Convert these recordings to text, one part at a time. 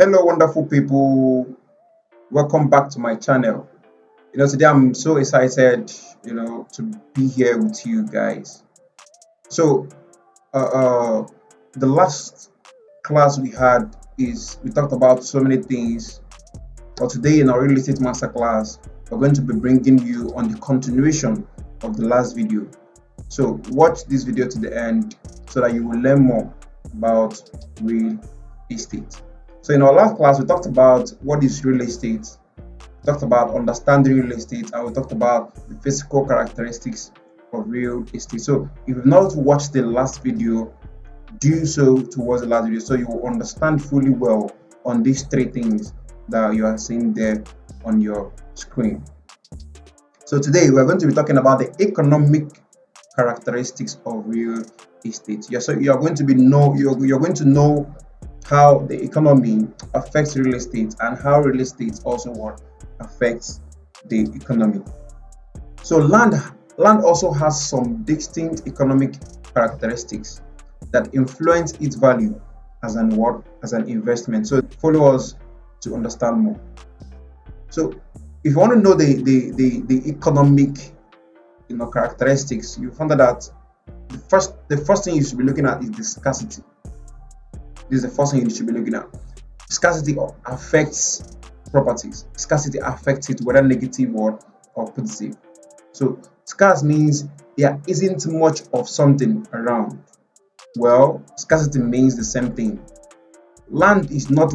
Hello, wonderful people. Welcome back to my channel. Today I'm so excited, to be here with you guys. So, uh, uh, the last class we had is we talked about so many things. But today in our real estate masterclass, we're going to be bringing you on the continuation of the last video. So, watch this video to the end so that you will learn more about real estate. So in our last class, we talked about what is real estate, we talked about understanding real estate, and we talked about the physical characteristics of real estate. So if you've not watched the last video, do so towards the last video so you will understand fully well on these three things that you are seeing there on your screen. So today we're going to be talking about the economic characteristics of real estate. So you're going to know how the economy affects real estate and how real estate also affects the economy. So land also has some distinct economic characteristics that influence its value as an investment. So follow us to understand more. So if you want to know the economic characteristics, you find that the first thing you should be looking at is the scarcity. This is the first thing you should be looking at. Scarcity affects properties. Scarcity affects it whether negative or positive. So scarce means there isn't much of something around. Well, scarcity means the same thing. Land is not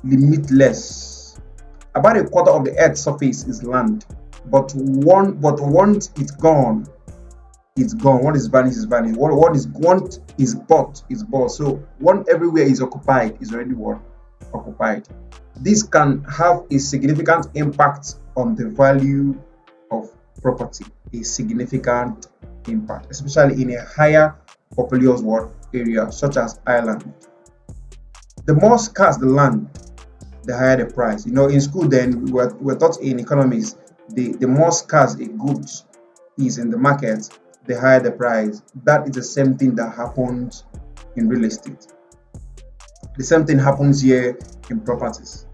limitless. About a quarter of the earth's surface is land, but once it's gone, it's gone. What is vanished is vanished. What is bought is bought. So one everywhere is occupied is already occupied. This can have a significant impact on the value of property. A significant impact, especially in a higher populous area such as Ireland. The more scarce the land, the higher the price. In school then we're taught in economics, the more scarce a goods is in the market, the higher the price. That is the same thing that happens in real estate. The same thing happens here in properties.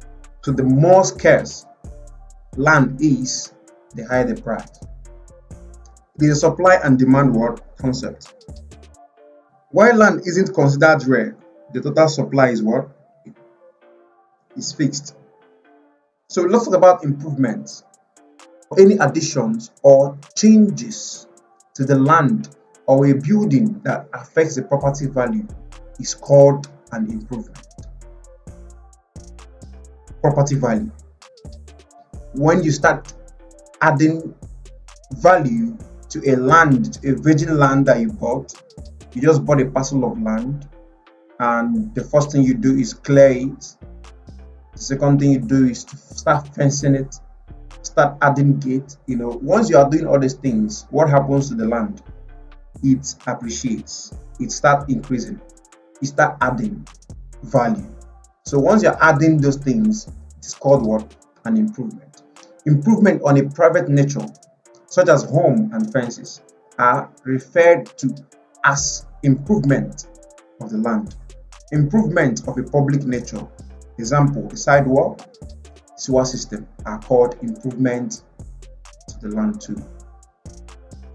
So the more scarce land is, the higher the price. There is a supply and demand concept. While land isn't considered rare, the total supply is fixed. So let's talk about improvements. Any additions or changes to the land or a building that affects the property value is called an improvement. Property value. When you start adding value to a virgin land that you bought, you just bought a parcel of land, and the first thing you do is clear it. The second thing you do is to start fencing it, start adding gates. Once you are doing all these things, what happens to the land? It appreciates. It starts increasing. It starts adding value. So once you're adding those things, it's called an improvement. Improvement on a private nature, such as home and fences, are referred to as improvement of the land. Improvement of a public nature, example, the sidewalk, sewer system, are called improvement to the land too.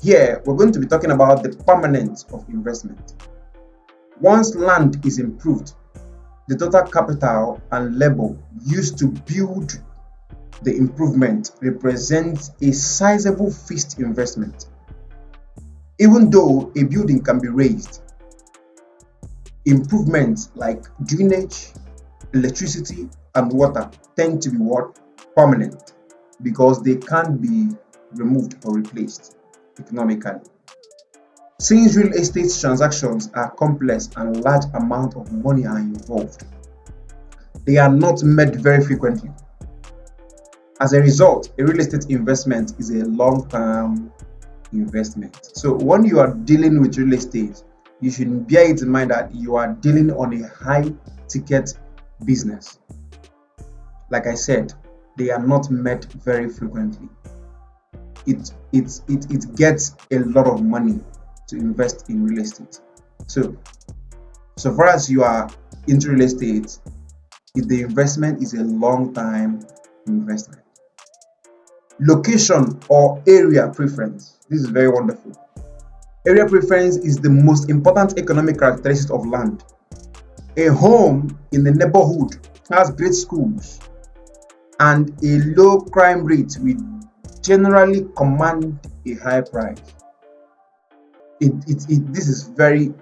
Here we're going to be talking about the permanence of investment. Once land is improved, the total capital and labor used to build the improvement represents a sizable fixed investment. Even though a building can be raised, improvements like drainage, electricity, and water tend to be permanent because they can't be removed or replaced economically. Since real estate transactions are complex and large amount of money are involved, they are not made very frequently. As a result, a real estate investment is a long-term investment. So when you are dealing with real estate, you should bear it in mind that you are dealing on a high-ticket business. Like I said, they are not met very frequently. It gets a lot of money to invest in real estate. So far as you are into real estate, if the investment is a long time investment. Location or area preference. This is very wonderful. Area preference is the most important economic characteristic of land. A home in the neighborhood has great schools and a low crime rate will generally command a high price. This is very,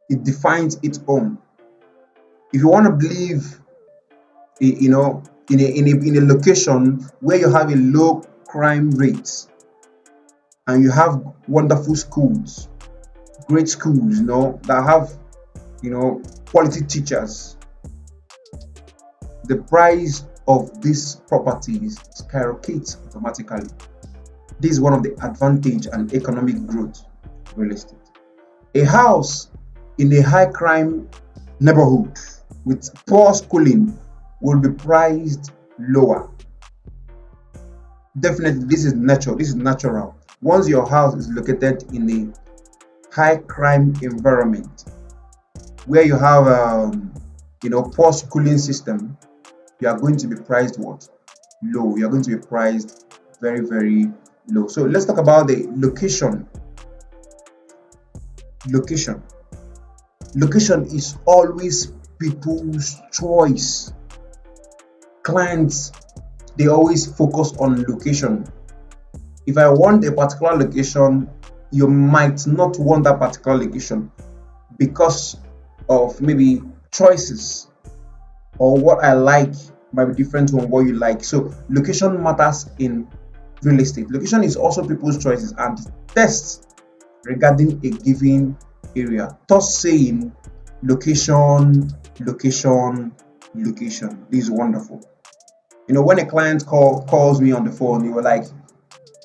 it defines its own. If you want to believe, you know, in a location where you have a low crime rate and you have wonderful schools, great schools, that have, quality teachers, the price of these properties skyrockets automatically. This is one of the advantage and economic growth of real estate. A house in a high crime neighborhood with poor schooling will be priced lower. Definitely, this is natural. This is natural. Once your house is located in a high crime environment where you have poor schooling system, you are going to be priced what? Low. You are going to be priced very, very low. So let's talk about the location. Location is always people's choice. Clients, they always focus on location. If I want a particular location, you might not want that particular location because of maybe choices, or what I like might be different from what you like. So location matters in real estate. Location is also people's choices and tests regarding a given area. Thus saying location. This is wonderful. When a client calls me on the phone, you were like,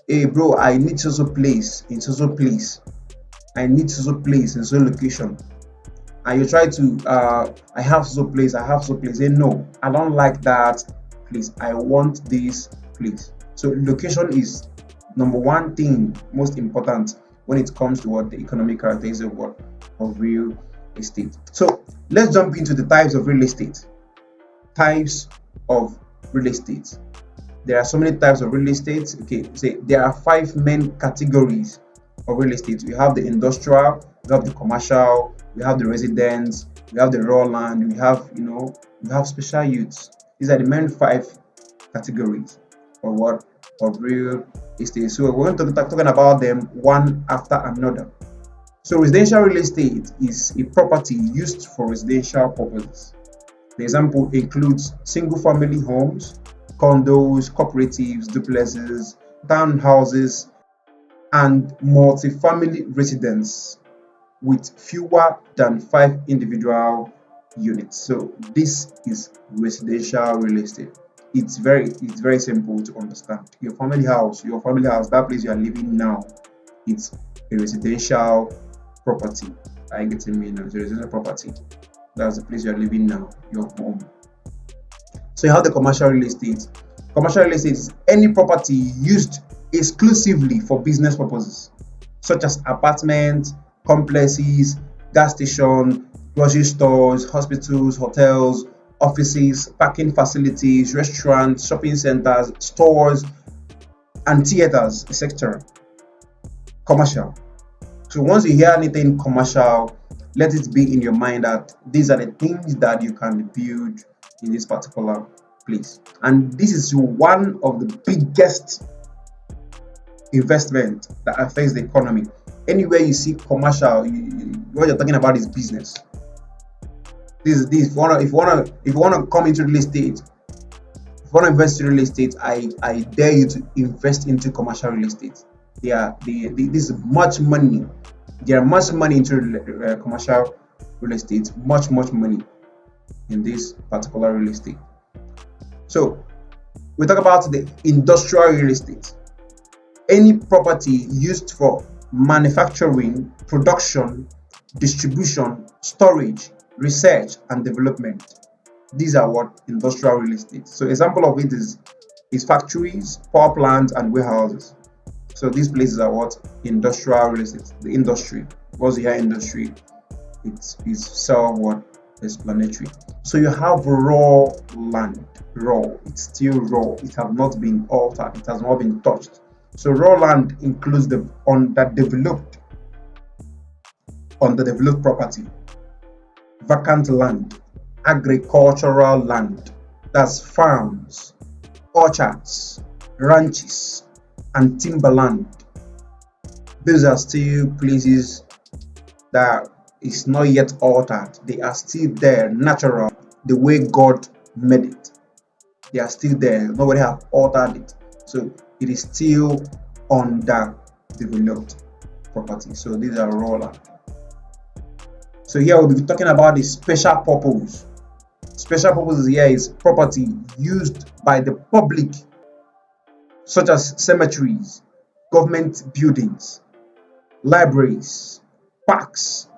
hey bro, I need so place in so place. I need so place in so location. And you try to I have so place. Say no, I don't like that place. I want this place. So location is number one thing, most important when it comes to what the economic characteristics of real estate. So let's jump into the types of real estate. Types of real estate. There are so many types of real estate. Okay, say there are 5 main categories of real estate. We have the industrial, we have the commercial, we have the residence, we have the raw land, we have special use. These are the main 5 categories of real estate. So we're going to be talking about them one after another. So residential real estate is a property used for residential purposes. The example includes single family homes, condos, cooperatives, duplexes, townhouses, and multi-family residence with fewer than 5 individual units. So this is residential real estate. It's very simple to understand. Your family house, that place you are living now, it's a residential property. I get to mean it's a residential property. That's the place you are living now, your home. So you have the commercial real estate. Commercial real estate is any property used exclusively for business purposes, such as apartments, complexes, gas stations, grocery stores, hospitals, hotels, offices, parking facilities, restaurants, shopping centers, stores, and theaters, etc. Commercial. So once you hear anything commercial, let it be in your mind that these are the things that you can build in this particular place. And this is one of the biggest investment that affects the economy. Anywhere you see commercial, what you're talking about is business. This. If you wanna come into real estate, if you wanna invest in real estate, I dare you to invest into commercial real estate. This is much money. There are much money into commercial real estate. Much money in this particular real estate. So we talk about the industrial real estate. Any property used for manufacturing, production, distribution, storage, research, and development. These are what industrial real estate. So example of it is factories, power plants, and warehouses. So these places are what industrial real estate. The industry. Once you hear industry, it is sell what self-explanatory. So you have raw land. Raw, it's still raw. It has not been altered. It has not been touched. So raw land includes the underdeveloped property, vacant land, agricultural land, that's farms, orchards, ranches, and timberland. These are still places that is not yet altered. They are still there, natural, the way God made it. They are still there. Nobody have altered it. So it is still underdeveloped property. So these are raw land. So here we'll be talking about the special purpose. Special purpose here is property used by the public, such as cemeteries, government buildings, libraries, parks,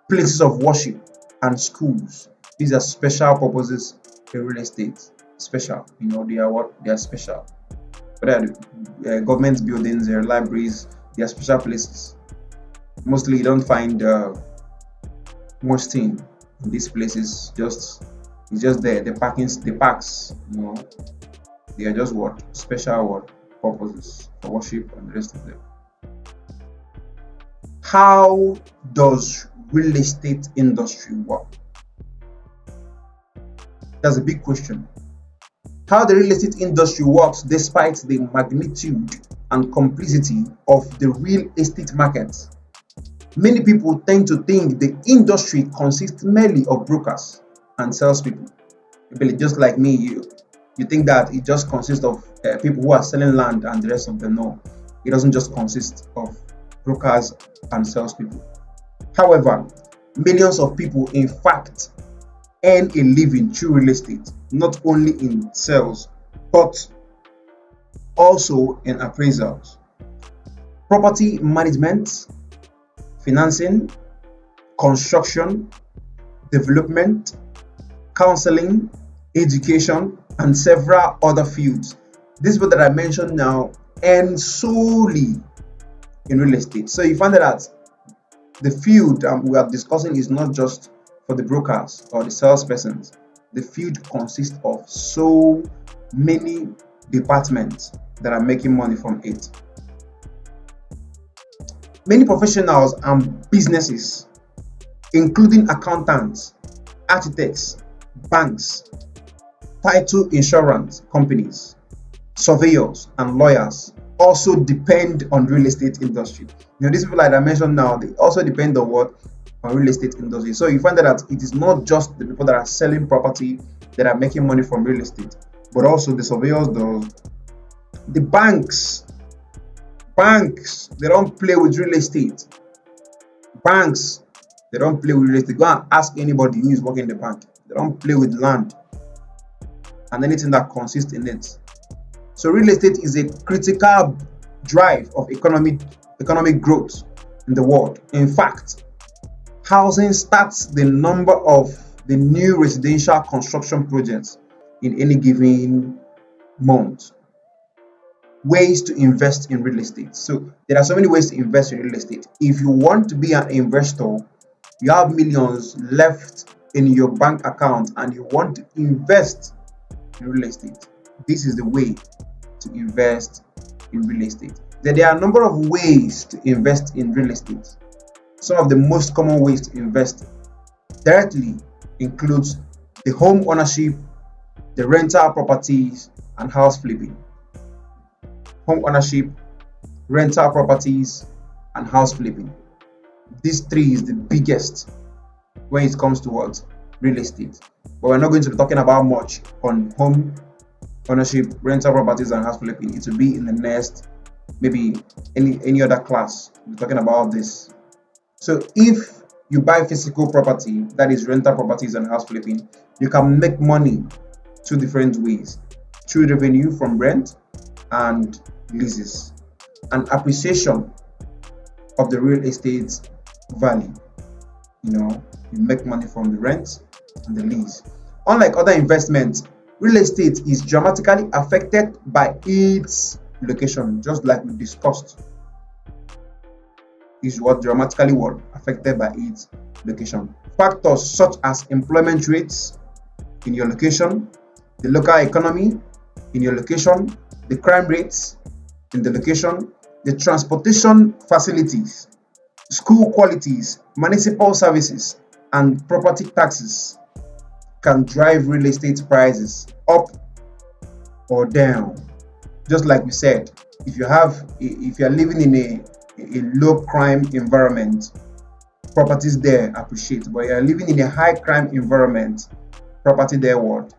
places of worship, and schools. These are special purposes in real estate. Special, they are what? They are special. Whether government buildings, their libraries, they are special places. Mostly you don't find much thing in these places. It's just there. The parks, they are just what? Special purposes for worship and the rest of them. How does real estate industry work? That's a big question. How the real estate industry works despite the magnitude and complexity of the real estate market. Many people tend to think the industry consists merely of brokers and salespeople. Just like me, you think that it just consists of people who are selling land and the rest of them. No, it doesn't just consist of brokers and salespeople. However, millions of people, in fact, earn a living through real estate, not only in sales, but also in appraisals, property management, financing, construction, development, counseling, education, and several other fields. These people that I mentioned now earn solely in real estate. So you find that the field we are discussing is not just for the brokers or the salespersons. The field consists of so many departments that are making money from it. Many professionals and businesses, including accountants, architects, banks, title insurance companies, surveyors, and lawyers, also depend on real estate industry. These people like I mentioned now, they also depend on what? On real estate industry. So you find that it is not just the people that are selling property that are making money from real estate, but also the surveyors, the banks. Banks, they don't play with real estate. Banks, they don't play with real estate. Go and ask anybody who is working in the bank. They don't play with land and anything that consists in it. So real estate is a critical drive of economic growth in the world. In fact, housing starts the number of the new residential construction projects in any given month. Ways to invest in real estate. So there are so many ways to invest in real estate. If you want to be an investor, you have millions left in your bank account and you want to invest in real estate, this is the way to invest in real estate. There are a number of ways to invest in real estate. Some of the most common ways to invest directly includes the home ownership, the rental properties, and house flipping. Home ownership, rental properties, and house flipping. These three is the biggest when it comes to what? Real estate. But we're not going to be talking about much on home ownership, rental properties, and house flipping. It will be in the next, maybe any other class. We're talking about this. So if you buy physical property, that is rental properties and house flipping, you can make money two different ways: through revenue from rent and leases, and appreciation of the real estate value. You make money from the rent and the lease. Unlike other investments, real estate is dramatically affected by its location, just like we discussed. Is what dramatically affected by its location. factors such as employment rates in your location, the local economy in your location, the crime rates in the location, the transportation facilities, school qualities, municipal services, and property taxes can drive real estate prices up or down. Just like we said, if you're living in a low crime environment, properties there appreciate. But you're living in a high crime environment, property there what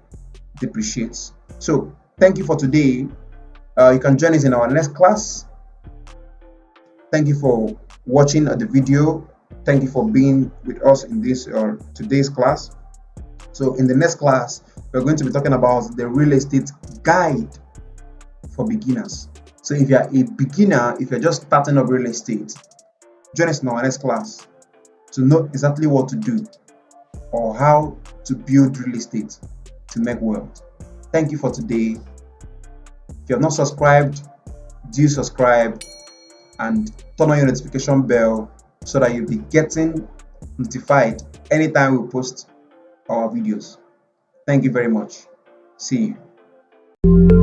depreciates. So thank you for today. You can join us in our next class. Thank you for watching the video. Thank you for being with us in this today's class. So in the next class, we're going to be talking about the real estate guide for beginners. So if you're a beginner, if you're just starting up real estate, join us in our next class to know exactly what to do or how to build real estate to make wealth. Thank you for today. If you have not subscribed, do subscribe and turn on your notification bell so that you'll be getting notified anytime we post our videos. Thank you very much. See you.